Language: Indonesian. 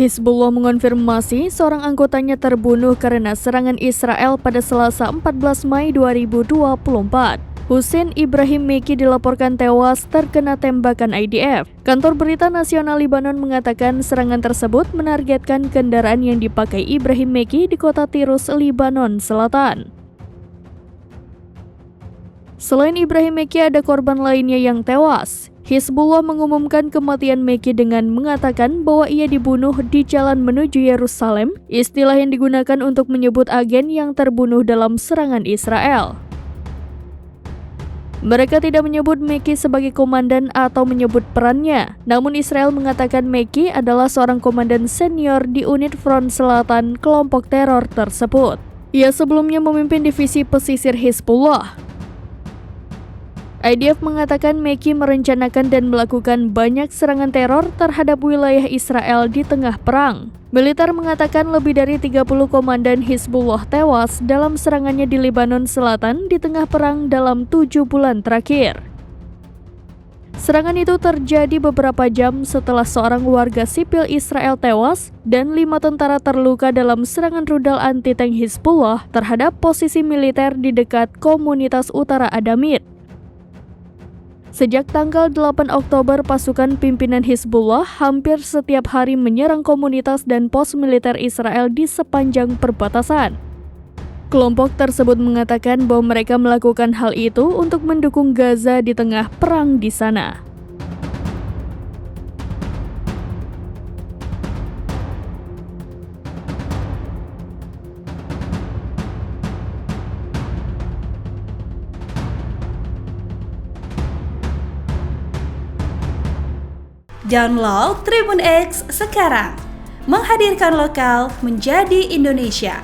Hizbullah mengonfirmasi seorang anggotanya terbunuh karena serangan Israel pada Selasa 14 Mei 2024. Hussein Ibrahim Meki dilaporkan tewas terkena tembakan IDF. Kantor Berita Nasional Libanon mengatakan serangan tersebut menargetkan kendaraan yang dipakai Ibrahim Meki di kota Tirus, Libanon Selatan. Selain Ibrahim Meki, ada korban lainnya yang tewas. Hizbullah mengumumkan kematian Meki dengan mengatakan bahwa ia dibunuh di jalan menuju Yerusalem, istilah yang digunakan untuk menyebut agen yang terbunuh dalam serangan Israel. Mereka tidak menyebut Meki sebagai komandan atau menyebut perannya, namun Israel mengatakan Meki adalah seorang komandan senior di unit front selatan kelompok teror tersebut. Ia sebelumnya memimpin divisi pesisir Hizbullah. IDF mengatakan Meki merencanakan dan melakukan banyak serangan teror terhadap wilayah Israel di tengah perang. Militer mengatakan lebih dari 30 komandan Hizbullah tewas dalam serangannya di Lebanon Selatan di tengah perang dalam 7 bulan terakhir. Serangan itu terjadi beberapa jam setelah seorang warga sipil Israel tewas dan 5 tentara terluka dalam serangan rudal anti-tank Hizbullah terhadap posisi militer di dekat komunitas utara Adamit. Sejak tanggal 8 Oktober, pasukan pimpinan Hizbullah hampir setiap hari menyerang komunitas dan pos militer Israel di sepanjang perbatasan. Kelompok tersebut mengatakan bahwa mereka melakukan hal itu untuk mendukung Gaza di tengah perang di sana. Download Tribun X sekarang, menghadirkan lokal menjadi Indonesia.